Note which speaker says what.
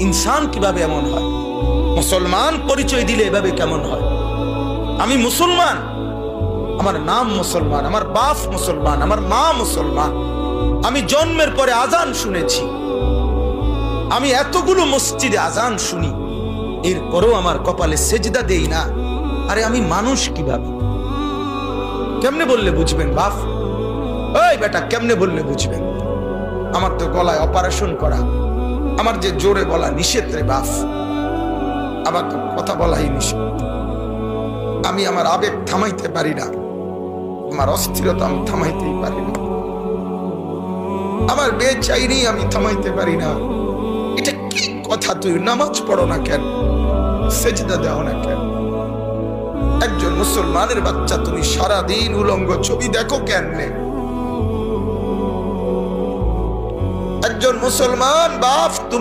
Speaker 1: ইনসান কিভাবে এমন হয়, মুসলমান পরিচয় দিলে এভাবে কেমন হয়? আমি মুসলমান, আমার নাম মুসলমান, আমার বাপ মুসলমান, আমার মা মুসলমান, আমি জন্মের পরে আজান শুনেছি, আমি এতগুলো মসজিদে আজান শুনি, এরপরেও আমার কপালে সেজদা দেই না। আরে আমি মানুষ কিভাবে? কেমনে বললে বুঝবেন বাপ? ওই বেটা, কেমনে বললে বুঝবেন? আমার তো গলায় অপারেশন করা, আমার যে জোরে বলা নিষেধ রে বাপ, আমার তো কথা বলাই নিষেধ। আমি আমার আবেগ থামাইতে পারি না, আমার অস্থিরতা আমি থামাইতেই পারি না, আমার বেচাইনি আমি থামাইতে পারি না। এটা কি কথা? তুই নামাজ পড়ো না কেন? সেজদা দাও না কেন? একজন মুসলমানের বাচ্চা তুমি সারাদিন উলঙ্গ ছবি দেখো কেন? একজন মুসলমান বাপ তুমি